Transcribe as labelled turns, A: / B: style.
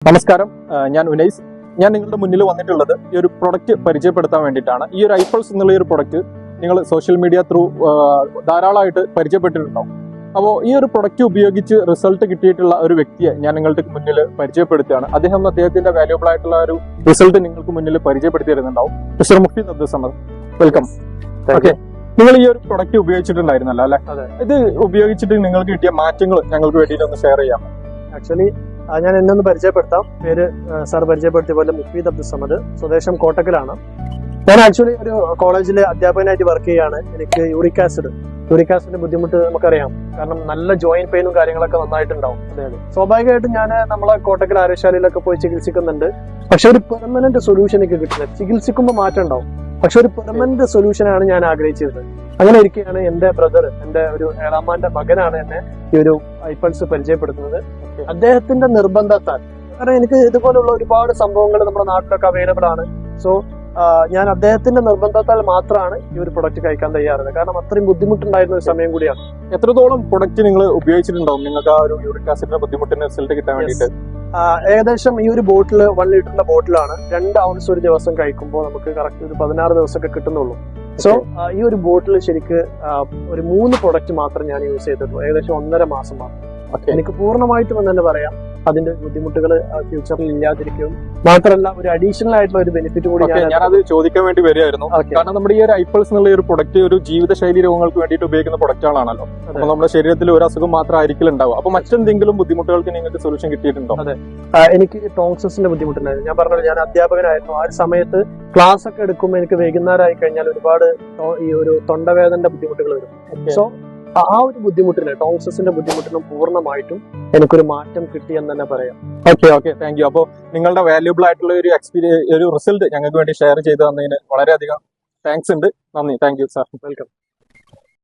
A: നമസ്കാരം, ഞാൻ ഉനൈസ്. ഞാൻ നിങ്ങളുടെ മുന്നിൽ വന്നിട്ടുള്ളത് ഈ ഒരു പ്രൊഡക്റ്റ് പരിചയപ്പെടുത്താൻ വേണ്ടിയിട്ടാണ്. ഈ ഒരു ഐപ്പൾസ് എന്നുള്ള ഒരു പ്രൊഡക്റ്റ് നിങ്ങൾ സോഷ്യൽ മീഡിയ ത്രൂ ധാരാളമായിട്ട് പരിചയപ്പെട്ടിട്ടുണ്ടാവും. അപ്പോൾ ഈ ഒരു പ്രൊഡക്റ്റ് ഉപയോഗിച്ച് റിസൾട്ട് കിട്ടിയിട്ടുള്ള ഒരു വ്യക്തിയെ ഞാൻ നിങ്ങളുടെ മുന്നിൽ പരിചയപ്പെടുത്തുകയാണ്. അദ്ദേഹത്തിന്റെ വാല്യൂബിൾ ആയിട്ടുള്ള ഒരു റിസൾട്ട് നിങ്ങൾക്ക് മുന്നിൽ പരിചയപ്പെടുത്തി തരുന്നുണ്ടാവും. Mister Mufeed Abdul Samad, welcome. Okay, നിങ്ങൾ ഈ ഒരു പ്രൊഡക്റ്റ് ഉപയോഗിച്ചിട്ടുണ്ടായിരുന്നല്ലോ അല്ലെ? ഇത് ഉപയോഗിച്ചിട്ട് നിങ്ങൾക്ക് കിട്ടിയ മാറ്റങ്ങൾ ഞങ്ങൾക്ക് വേണ്ടിയിട്ട് ഒന്ന് ഷെയർ ചെയ്യാം.
B: ആക്ച്വലി ഞാൻ എന്നെ ഒന്ന് പരിചയപ്പെടുത്താം. പേര് സാർ പരിചയപ്പെടുത്തിയ പോലെ മുഫീദ് അബ്ദുൽ സമദ്, സ്വദേശം കോട്ടക്കലാണ്. ഞാൻ ആക്ച്വലി ഒരു കോളേജിലെ അധ്യാപകനായിട്ട് വർക്ക് ചെയ്യാണ്. എനിക്ക് യൂറിക് ആസിഡിന്റെ ബുദ്ധിമുട്ട് നമുക്കറിയാം. കാരണം നല്ല ജോയിന്റ് പെയിനും കാര്യങ്ങളൊക്കെ നന്നായിട്ടുണ്ടാവും. സ്വാഭാവികമായിട്ടും ഞാൻ നമ്മളെ കോട്ടക്കൽ ആരോഗ്യശാലയിലൊക്കെ പോയി ചികിത്സിക്കുന്നുണ്ട്. പക്ഷെ ഒരു പെർമനന്റ് സൊല്യൂഷൻ എനിക്ക് കിട്ടുന്നത്. ചികിത്സിക്കുമ്പോൾ മാറ്റം ഉണ്ടാവും, പക്ഷെ ഒരു പെർമനന്റ് സൊല്യൂഷനാണ് ഞാൻ ആഗ്രഹിച്ചിരുന്നത്. അങ്ങനെ ഇരിക്കുകയാണ് എന്റെ ബ്രദർ, എന്റെ ഒരു ഏഴാമാന്റെ മകനാണ് എന്നെ ഈ ഒരു ഐപ്പൾസ് പരിചയപ്പെടുത്തുന്നത്. അദ്ദേഹത്തിന്റെ നിർബന്ധത്താൽ, കാരണം എനിക്ക് ഇതുപോലുള്ള ഒരുപാട് സംഭവങ്ങൾ നമ്മുടെ നാട്ടിലൊക്കെ അവൈലബിൾ ആണ്. സോ ഞാൻ അദ്ദേഹത്തിന്റെ നിർബന്ധത്താൽ മാത്രമാണ് ഈ ഒരു പ്രൊഡക്റ്റ് കഴിക്കാൻ തയ്യാറുള്ളത്. കാരണം അത്രയും ബുദ്ധിമുട്ടുണ്ടായിരുന്ന ഒരു സമയം കൂടിയാണ്.
A: എത്രത്തോളം പ്രൊഡക്റ്റ് നിങ്ങൾ ഉപയോഗിച്ചിട്ടുണ്ടാവും നിങ്ങൾക്ക് ആ ഒരു യൂറിക് ആസിഡിന്റെ ബുദ്ധിമുട്ടിന് റിസൾട്ട് കിട്ടാൻ വേണ്ടിയിട്ട്?
B: ഏകദേശം ഈ ഒരു ബോട്ടിൽ 1 ലിറ്ററിന്റെ ബോട്ടിലാണ് 2 ഔൺസ് ഒരു ദിവസം കഴിക്കുമ്പോൾ നമുക്ക് കറക്റ്റ് ഒരു 16 ദിവസമൊക്കെ കിട്ടുന്നുള്ളൂ. സോ ഈ ഒരു ബോട്ടിൽ ശരിക്ക് ഒരു 3 പ്രൊഡക്റ്റ് മാത്രം ഞാൻ യൂസ് ചെയ്തിട്ടുള്ളൂ. ഏകദേശം 1.5 മാസം മാത്രം. എനിക്ക് പൂർണ്ണമായിട്ടും എന്ന് തന്നെ പറയാം അതിന്റെ ബുദ്ധിമുട്ടുകൾ ഫ്യൂച്ചറിൽ ഇല്ലാതിരിക്കും. മാത്രമല്ല ഒരു അഡീഷണൽ ആയിട്ടുള്ള ഒരു ബെനിഫിറ്റ് കൂടി
A: ഞാനത് ചോദിക്കാൻ വേണ്ടി വരികയായിരുന്നു. കാരണം നമ്മുടെ ഈ ഒരു ഐപ്പൾസ് എന്നുള്ള ഒരു പ്രൊഡക്റ്റ് ഒരു ജീവിതശൈലി രോഗങ്ങൾക്ക് വേണ്ടിയിട്ട് ഉപയോഗിക്കുന്ന പ്രൊഡക്റ്റുകളാണല്ലോ. അപ്പൊ നമ്മുടെ ശരീരത്തിൽ ഒരു അസുഖം മാത്രം ആയിരിക്കും ഉണ്ടാവും. അപ്പൊ മറ്റെന്തെങ്കിലും ബുദ്ധിമുട്ടുകൾക്ക് നിങ്ങൾക്ക് സൊല്യൂഷൻ കിട്ടിയിട്ടുണ്ടോ?
B: അതെ, എനിക്ക് ടോൺസിന്റെ ബുദ്ധിമുട്ടുണ്ടായിരുന്നു. ഞാൻ പറഞ്ഞത് ഞാൻ അധ്യാപകനായിരുന്നു. ആ ഒരു സമയത്ത് ക്ലാസ് ഒക്കെ എടുക്കുമ്പോൾ എനിക്ക് വൈകുന്നേരമായി കഴിഞ്ഞാൽ ഒരുപാട് ഈ ഒരു തൊണ്ടവേദനയുടെ ബുദ്ധിമുട്ടുകൾ വരും. സോ ആ ഒരു ബുദ്ധിമുട്ടിന്, ടോൺസിന്റെ ബുദ്ധിമുട്ടിനും പൂർണ്ണമായിട്ടും എനിക്കൊരു മാറ്റം കിട്ടി എന്ന് തന്നെ പറയാം.
A: Okay, thank you. അപ്പോൾ നിങ്ങളുടെ വാല്യൂബിൾ ആയിട്ടുള്ള ഒരു ഒരു റിസൾട്ട് ഞങ്ങൾക്ക് വേണ്ടി ഷെയർ ചെയ്ത് തന്നതിന് വളരെയധികം താങ്ക്സ് ഉണ്ട്. നന്ദി. Thank you sir.
B: വെൽക്കം.